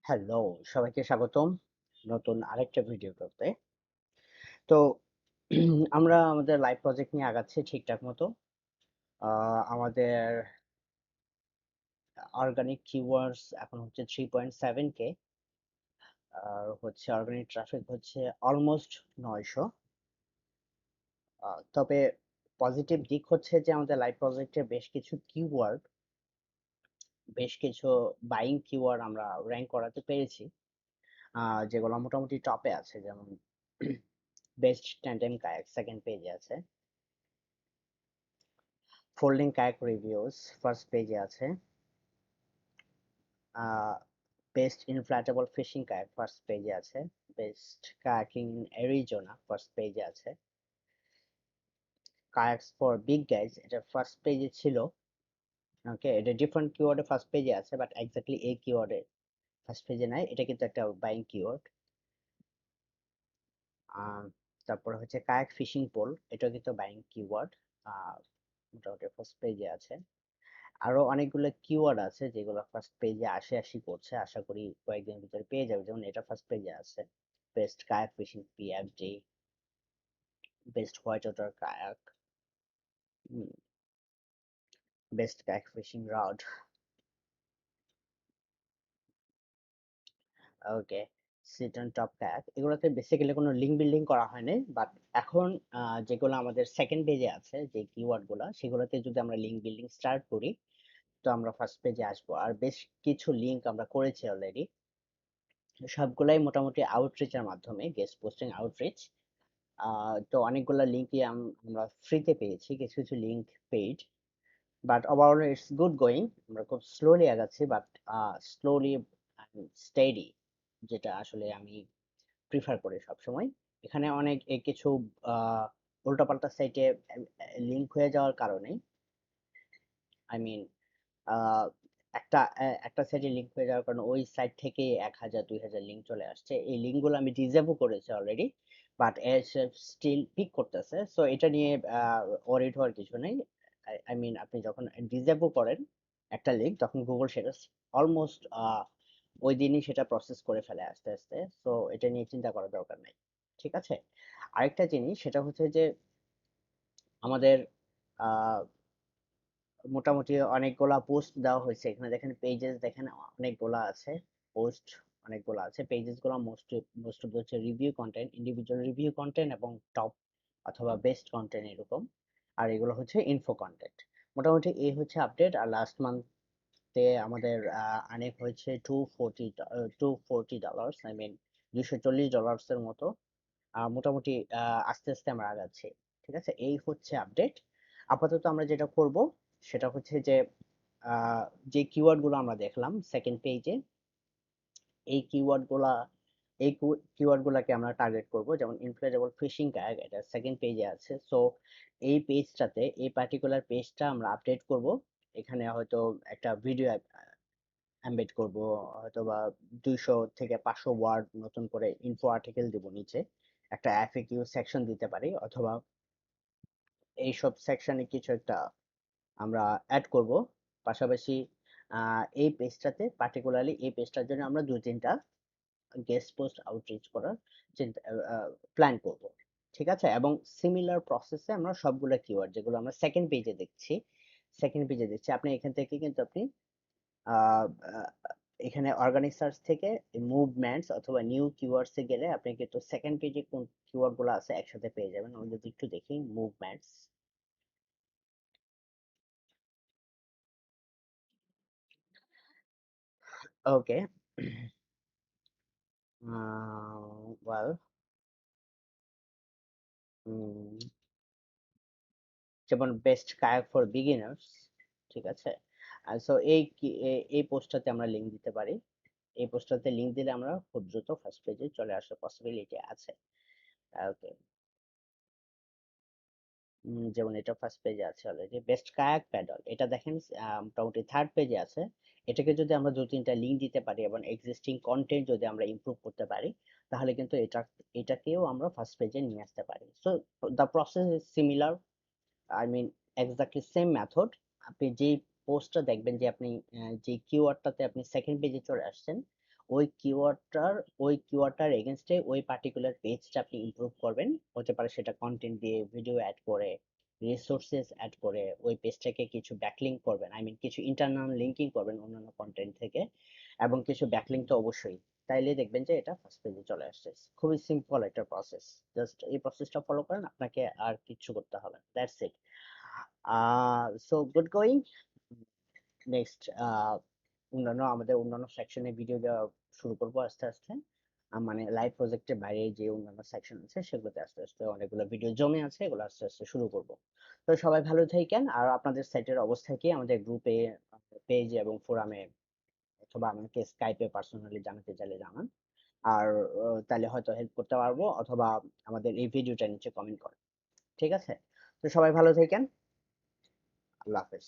Hello, সবাইকে স্বাগতম নতুন আরেকটা ভিডিওতে। তো আমরা আমাদের লাইভ প্রজেক্ট নিয়ে আগাচ্ছি ঠিকঠাক মতো। আমাদের অর্গানিক কিওয়ার্ডস এখন হচ্ছে 3.7K, আর হচ্ছে অর্গানিক ট্রাফিক হচ্ছে অলমোস্ট 900। তবে পজিটিভ দিক হচ্ছে যে আমাদের লাইভ প্রজেক্টে বেশ কিছু বাইং কিওয়ার্ড আমরা র্যাঙ্ক করাতে পেরেছি, যেগুলো মোটামুটি টপে আছে। যেমন বেস্ট ট্যান্ডেম কায়াক সেকেন্ড পেজে আছে, ফোল্ডিং কায়াক রিভিউস ফার্স্ট পেজে আছে, best inflatable fishing kayak first পেজে আছে, best kayaking in Arizona first পেজে আছে, কায়াকস ফর বিগ গাইজ এটা ফার্স্ট পেজে ছিল। ওকে, এটা ডিফারেন্ট কিওয়ার্ডে ফার্স্ট পেজে আছে, বাট এক্স্যাক্টলি এই কিওয়ার্ডে ফার্স্ট পেজে নাই। এটা কিন্তু একটা বাইং কিওয়ার্ড। তারপর হচ্ছে কায়াক ফিশিং পোল, এটা কিন্তু বাইং কিওয়ার্ড, মোটামুটি ফার্স্ট পেজে আছে। আরো অনেকগুলো কিওয়ার্ড আছে যেগুলো ফার্স্ট পেজে আসি করছে, আশা করি কয়েকদিনের ভিতরে পেয়ে যাবে। যেমন এটা ফার্স্ট পেজে আছে, best kayak fishing PFD, best white water kayak, best kayak fishing rod. Okay, sit on top kayak, এগুলোতে বেসিক্যালি কোনো লিঙ্ক বিল্ডিং করা হয়নি, বাট এখন যেগুলো আমাদের সেকেন্ড পেজে আছে যে কিওয়ার্ড গুলা, সেগুলোতে যদি আমরা লিঙ্ক বিল্ডিং স্টার্ট করি তো আমরা ফার্স্ট পেজে আসবো। আর বেশ কিছু লিঙ্ক আমরা করেছি অলরেডি, সবগুলাই মোটামুটি আউটরিচের মাধ্যমে, গেস্ট পোস্টিং আউটরিচ। তো অনেকগুলো লিঙ্কই আমরা ফ্রিতে পেয়েছি, কিছু কিছু link paid, but overall it's good going. আমরা খুব স্লোলি আগাচ্ছি, বাট স্লোলি স্টেডি, যেটা আসলে আমি প্রিফার করি সবসময়। এখানে অনেক কিছু উল্টাপাল্টা সাইটে লিঙ্ক হয়ে যাওয়ার কারণে, আই মিন একটা সাইটে লিঙ্ক হয়ে যাওয়ার কারণে ওই সাইট থেকে 1000 2000 লিঙ্ক চলে আসছে। এই লিঙ্কগুলো আমি ডিসেবল করেছি অলরেডি, বাট স্টিল পিক করতেছে। সো এটা নিয়ে ওয়ারিড হওয়ার কিছু নেই। আই মিন আপনি যখন ডিসেবল করেন একটা লিঙ্ক, তখন গুগল সেটা অলমোস্ট ওই দিনই সেটা প্রসেস করে ফেলে আস্তে আস্তে। সো এটা নিয়ে চিন্তা করার দরকার নেই, ঠিক আছে। আরেকটা জিনিস সেটা হচ্ছে যে আমাদের আহ মোটামুটি অনেকগুলা পোস্ট দেওয়া হয়েছে। এখানে দেখেন পেজেস, দেখেন অনেকগুলা আছে পোস্ট, অনেকগুলা আছে পেজেস গুলো। মোস্ট অফ হচ্ছে review content, individual review content এবং টপ অথবা বেস্ট কন্টেন্ট এরকম। আর এগুলো হচ্ছে ইনফো কন্টেন্ট। মোটামুটি এই হচ্ছে আপডেট। আর লাস্ট মান্থে আমাদের আর্নিং হয়েছে $240, আই মিন $240 এর মতো। মোটামুটি আস্তে আস্তে আমরা আগাচ্ছি, ঠিক আছে। এই হচ্ছে আপডেট। আপাতত আমরা যেটা করব সেটা হচ্ছে যে আহ, যে কিওয়ার্ড গুলো আমরা দেখলাম সেকেন্ড পেজে, এই কিওয়ার্ড গুলা এই কিওয়ার্ড গুলাকে আমরা টার্গেট করব। যেমন ইনফ্লেটেবল ফিশিং কায়াক, এটা সেকেন্ড পেজে আছে। সো এই পেজটাতে, এই পার্টিকুলার পেজটা আমরা আপডেট করব। এখানে হয়তো একটা ভিডিও এমবেড করব, হয়তো বা 200 থেকে 500 ওয়ার্ড নতুন করে ইনফো আর্টিকেল দেব নিচে, একটা এফএকিউ সেকশন দিতে পারি, অথবা এইসব সেকশনে কিছু একটা আমরা অ্যাড করব। পাশাপাশি এই পেজটাতে, পার্টিকুলারলি এই পেজটার জন্য আমরা 2-3টা গেস্ট পোস্ট আউটরিচ করার চিন্তা প্ল্যান করব, ঠিক আছে। এবং সিমিলার প্রসেসে আমরা সবগুলো কিওয়ার্ড যেগুলো আমরা সেকেন্ড পেজে দেখছি, আপনি এখান থেকে কিন্তু আপনি আহ, আহ, এখানে অর্গানিক সার্চ থেকে মুভমেন্টস অথবা নিউ কিওয়ার্ডস এ গেলে আপনি কিন্তু সেকেন্ড পেজে কোন কিওয়ার্ড গুলো আছে একসাথে পেয়ে যাবেন। আমরা যদি একটু দেখি মুভমেন্টস। ওকে, ওয়েল, যেমন বেস্ট কায়াক ফর বিগিনার্স, ঠিক আছে। সো এই পোস্টটাতে আমরা লিংক দিতে পারি। এই পোস্টটাতে লিংক দিলে আমরা খুব দ্রুত ফার্স্ট পেজে চলে আসার পসিবিলিটি আছে। ওকে, যেমন এটা ফার্স্ট পেজে আছে অলরেডি। বেস্ট কায়াক প্যাডল, এটা দেখেন মোটামুটি থার্ড পেজে আছে। এটাকে যদি আমরা 2-3টা লিংক দিতে পারি এবং এক্সিস্টিং কন্টেন্ট যদি আমরা ইমপ্রুভ করতে পারি, তাহলে কিন্তু এটাকেও আমরা ফার্স্ট পেজে নিয়ে আসতে পারি। So the process is similar, I mean exactly same method. আপনি যেই পোস্টটা দেখবেন যে আপনি যে কিওয়ার্ডটাতে আপনি সেকেন্ড পেজে চলে আসছেন, ওই কিওয়ার্ডটার এগেনস্টে ওই পার্টিকুলার পেজটা আপনি ইমপ্রুভ করবেন। হতে পারে সেটা কন্টেন্ট দিয়ে, ভিডিও অ্যাড করে, রিসোর্সেস অ্যাড করে ওই পেজটাকে কিছু ব্যাকলিঙ্ক করবেন, আই মিন কিছু ইন্টারনাল লিঙ্কিং করবেন অন্যান্য কন্টেন্ট থেকে, এবং কিছু ব্যাকলিঙ্ক তো অবশ্যই। তাইলে দেখবেন যে এটা ফার্স্ট পেজে চলে আসছে। খুবই সিম্পল একটা প্রসেস, জাস্ট এই প্রসেসটা ফলো করেন, আপনাকে আর কিচ্ছু করতে হবে না, that's it. So good going. Next অন্যান্য সেকশনে ভিডিও দেওয়া শুরু করব আস্তে আস্তে। মানে লাইভ প্রজেক্টের বাইরে যে অন্যান্য সেকশন আছে সেগুলোতে আস্তে আস্তে অনেকগুলো ভিডিও জমে আছে, এগুলো আস্তে আস্তে শুরু করব। তো সবাই ভালো থাকেন, আর আপনাদের সাইটের অবস্থা কি আমাদের গ্রুপে, পেজ এবং ফোরামে, অথবা আমাকে স্কাইপে পার্সোনালি জানাতে চাইলে জানান। আর তাহলে হয়তো হেল্প করতে পারবো, অথবা আমাদের এই ভিডিওটা নিচে কমেন্ট করেন। ঠিক আছে? তো সবাই ভালো থাকেন। আল্লাহ হাফেজ।